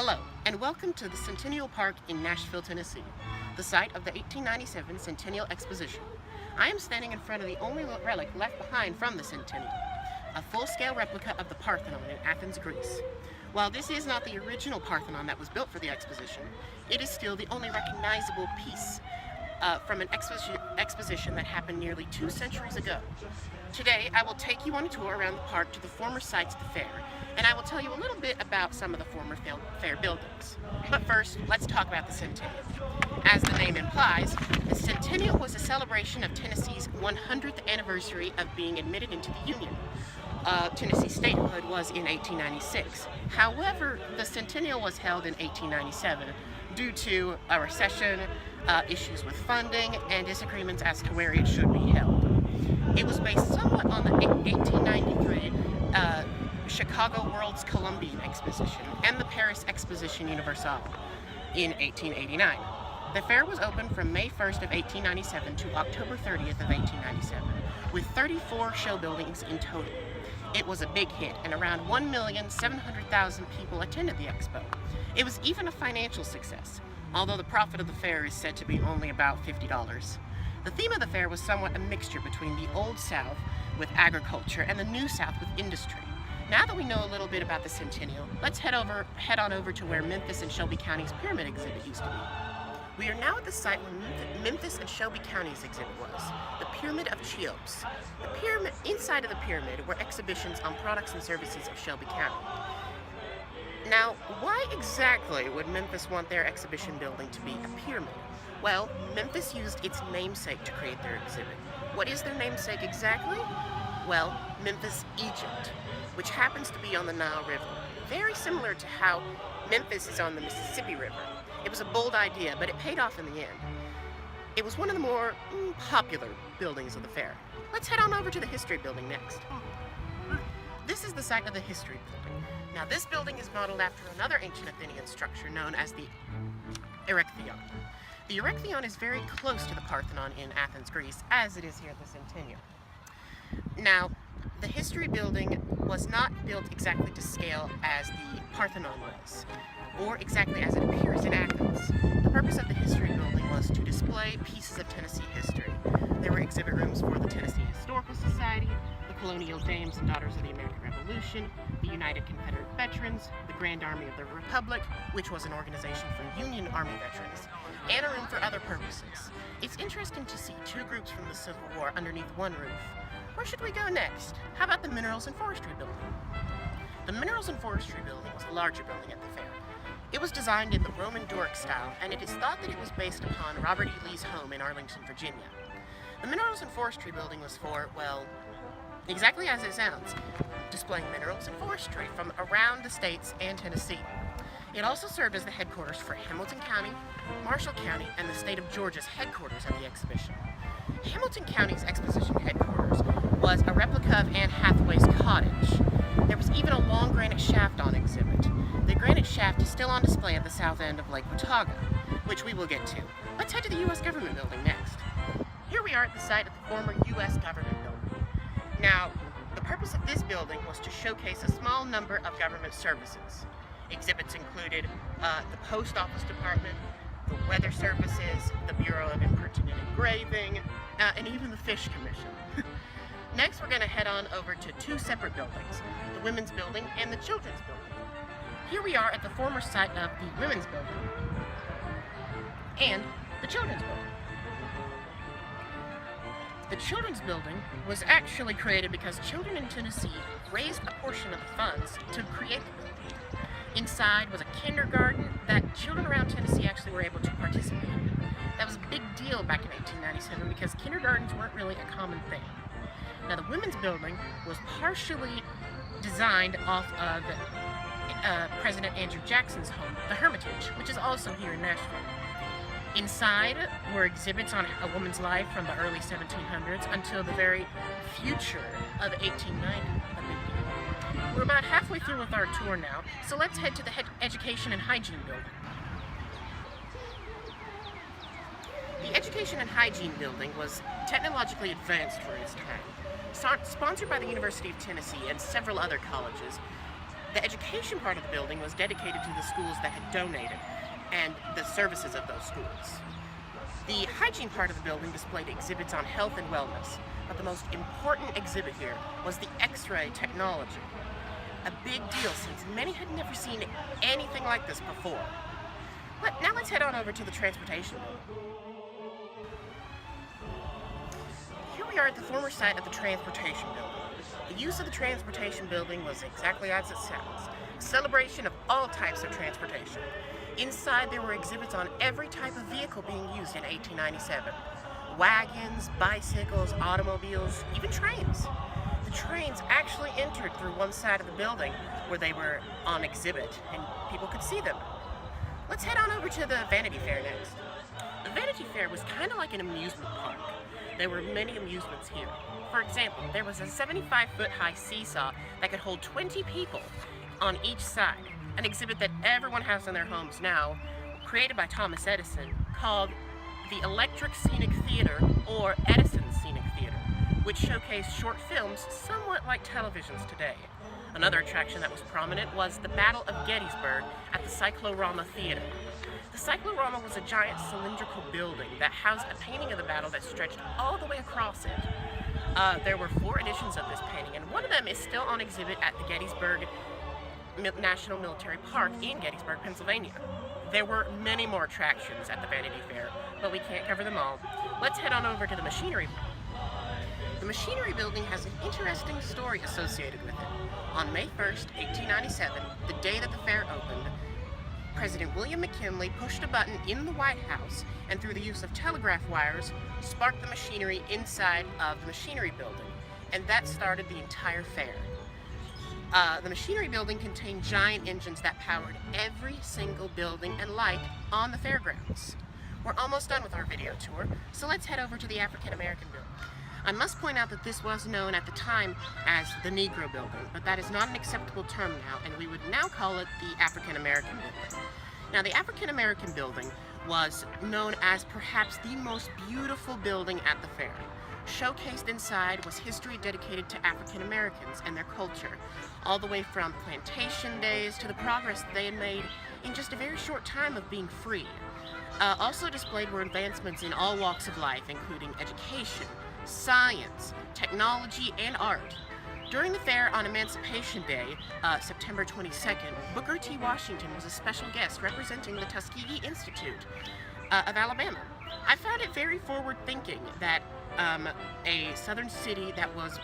Hello, and welcome to the Centennial Park in Nashville, Tennessee, the site of the 1897 Centennial Exposition. I am standing in front of the only relic left behind from the Centennial, a full-scale replica of the Parthenon in Athens, Greece. While this is not the original Parthenon that was built for the exposition, it is still the only recognizable piece from an exposition that happened nearly 2 centuries ago. Today, I will take you on a tour around the park to the former sites of the fair, and I will tell you a little bit about some of the former fair buildings. But first, let's talk about the Centennial. As the name implies, the Centennial was a celebration of Tennessee's 100th anniversary of being admitted into the Union. Tennessee statehood was in 1896. However, the Centennial was held in 1897 due to a recession, issues with funding, and disagreements as to where it should be held. It was based somewhat on the 1893 Chicago World's Columbian Exposition and the Paris Exposition Universelle in 1889. The fair was open from May 1st of 1897 to October 30th of 1897, with 34 show buildings in total. It was a big hit, and around 1,700,000 people attended the expo. It was even a financial success, although the profit of the fair is said to be only about $50. The theme of the fair was somewhat a mixture between the Old South with agriculture and the New South with industry. Now that we know a little bit about the Centennial, let's head on over to where Memphis and Shelby County's pyramid exhibit used to be. We are now at the site where Memphis and Shelby County's exhibit was, the Pyramid of Cheops. Inside of the pyramid were exhibitions on products and services of Shelby County. Now, why exactly would Memphis want their exhibition building to be a pyramid? Well, Memphis used its namesake to create their exhibit. What is their namesake exactly? Well, Memphis, Egypt, which happens to be on the Nile River, very similar to how Memphis is on the Mississippi River. It was a bold idea, but it paid off in the end. It was one of the more popular buildings of the fair. Let's head on over to the History Building next. This is the site of the History Building. Now, this building is modeled after another ancient Athenian structure known as the Erechtheion. The Erechtheion is very close to the Parthenon in Athens, Greece, as it is here at the Centennial. Now, the History Building was not built exactly to scale as the Parthenon was, or exactly as it appears in Athens. The purpose of the History Building was to display pieces of Tennessee history. There were exhibit rooms for the Tennessee Historical Society, the Colonial Dames and Daughters of the American Revolution, the United Confederate Veterans, the Grand Army of the Republic, which was an organization for Union Army veterans, and a room for other purposes. It's interesting to see 2 groups from the Civil War underneath one roof. Where should we go next? How about the Minerals and Forestry Building? The Minerals and Forestry Building was a larger building at the fair. It was designed in the Roman Doric style, and it is thought that it was based upon Robert E. Lee's home in Arlington, Virginia. The Minerals and Forestry Building was for, well, exactly as it sounds, displaying minerals and forestry from around the states and Tennessee. It also served as the headquarters for Hamilton County, Marshall County, and the state of Georgia's headquarters at the exhibition. Hamilton County's exposition headquarters was a replica of Anne Hathaway's cottage. There was even a long granite shaft on exhibit. The granite shaft is still on display at the south end of Lake Watauga, which we will get to. Let's head to the U.S. Government Building next. Here we are at the site of the former U.S. Government Building. Now, the purpose of this building was to showcase a small number of government services. Exhibits included the Post Office Department, the Weather Services, the Bureau of Impertinent Engraving, and even the Fish Commission. Next, we're going to head on over to 2 separate buildings, the Women's Building and the Children's Building. Here we are at the former site of the Women's Building and the Children's Building. The Children's Building was actually created because children in Tennessee raised a portion of the funds to create the building. Inside was a kindergarten that children around Tennessee actually were able to participate in. That was a big deal back in 1897 because kindergartens weren't really a common thing. Now, the Women's Building was partially designed off of President Andrew Jackson's home, the Hermitage, which is also here in Nashville. Inside were exhibits on a woman's life from the early 1700s until the very future of 1890. We're about halfway through with our tour now, so let's head to the Education and Hygiene Building. The Education and Hygiene Building was technologically advanced for its time. Sponsored by the University of Tennessee and several other colleges, The education part of the building was dedicated to the schools that had donated and the services of those schools. The hygiene part of the building displayed exhibits on health and wellness, but the most important exhibit here was the X-ray technology. A big deal since many had never seen anything like this before. Now let's head on over to the transportation building. Here we are at the former site of the transportation building. The use of the transportation building was exactly as it sounds, a celebration of all types of transportation. Inside there were exhibits on every type of vehicle being used in 1897. Wagons, bicycles, automobiles, even trains. The trains actually entered through one side of the building where they were on exhibit and people could see them. Let's head on over to the Vanity Fair next. The Vanity Fair was kind of like an amusement park. There were many amusements here. For example, there was a 75-foot-high seesaw that could hold 20 people on each side, an exhibit that everyone has in their homes now, created by Thomas Edison, called the Electric Scenic Theater, or Edison Scenic Theater, which showcased short films somewhat like televisions today. Another attraction that was prominent was the Battle of Gettysburg at the Cyclorama Theater. The Cyclorama was a giant cylindrical building that housed a painting of the battle that stretched all the way across it. There were 4 editions of this painting, and one of them is still on exhibit at the Gettysburg National Military Park in Gettysburg, Pennsylvania. There were many more attractions at the Vanity Fair, but we can't cover them all. Let's head on over to the Machinery. The Machinery Building has an interesting story associated with it. On May 1st, 1897, the day that the fair opened, President William McKinley pushed a button in the White House and through the use of telegraph wires, sparked the machinery inside of the Machinery Building, and that started the entire fair. The Machinery Building contained giant engines that powered every single building and light on the fairgrounds. We're almost done with our video tour, so let's head over to the African American Building. I must point out that this was known at the time as the Negro Building, but that is not an acceptable term now, and we would now call it the African American Building. Now, the African American Building was known as perhaps the most beautiful building at the fair. Showcased inside was history dedicated to African Americans and their culture, all the way from plantation days to the progress they had made in just a very short time of being free. Also displayed were advancements in all walks of life, including education, science, technology, and art. During the fair on Emancipation Day, September 22nd, Booker T. Washington was a special guest representing the Tuskegee Institute of Alabama. I found it very forward-thinking that a southern city that was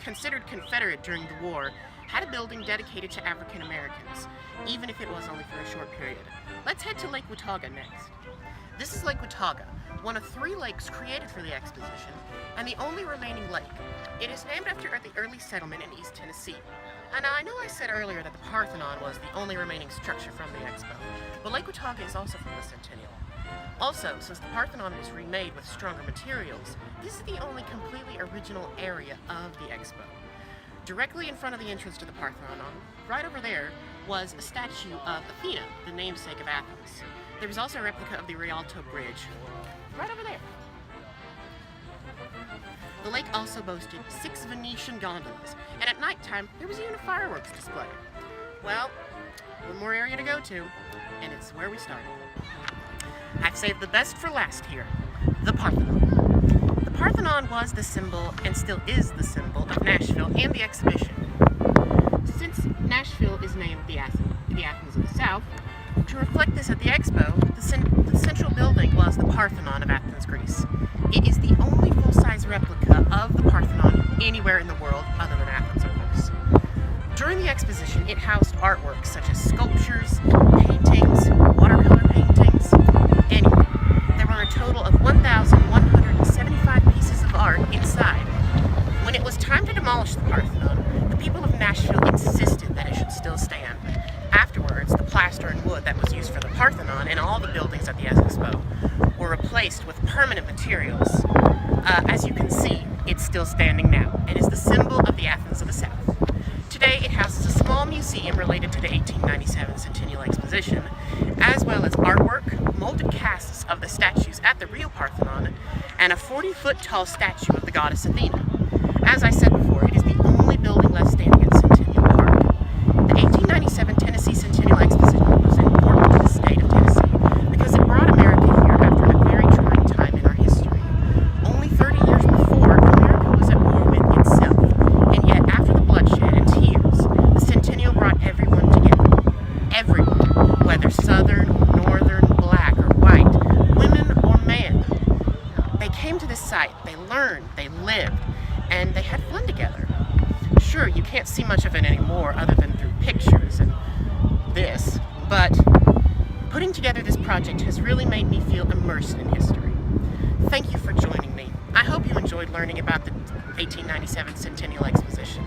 considered Confederate during the war had a building dedicated to African Americans, even if it was only for a short period. Let's head to Lake Watauga next. This is Lake Watauga, one of 3 lakes created for the exposition, and the only remaining lake. It is named after the early settlement in East Tennessee. And I know I said earlier that the Parthenon was the only remaining structure from the expo, but Lake Watauga is also from the Centennial. Also, since the Parthenon is remade with stronger materials, this is the only completely original area of the expo. Directly in front of the entrance to the Parthenon, right over there, was a statue of Athena, the namesake of Athens. There was also a replica of the Rialto Bridge, right over there. The lake also boasted 6 Venetian gondolas, and at nighttime, there was even a fireworks display. Well, one more area to go to, and it's where we started. I've saved the best for last here, the Parthenon. The Parthenon was the symbol, and still is the symbol, of Nashville and the exhibition. Since Nashville is named the Athens of the South, to reflect this at the expo, the central building was the Parthenon of Athens, Greece. It is the only full-size replica of the Parthenon anywhere in the world other than Athens, of course. During the exposition, it housed artworks such as sculptures, paintings, watercolor paintings, anything. There were a total of 1,175 pieces of art inside. When it was time to demolish the Parthenon, the people of Nashville insisted that it should still stand. Afterwards, the plaster and wood that was used for the Parthenon and all the buildings at the expo were replaced with permanent materials. As you can see, it's still standing now and is the symbol of the Athens of the South. Today, it houses a small museum related to the 1897 Centennial Exposition, as well as artwork, molded casts of the statues at the real Parthenon, and a 40-foot tall statue of the goddess Athena. As I said before, it is the only building left standing at Centennial Park. The They came to this site, they learned, they lived, and they had fun together. Sure, you can't see much of it anymore other than through pictures and this, but putting together this project has really made me feel immersed in history. Thank you for joining me. I hope you enjoyed learning about the 1897 Centennial Exposition.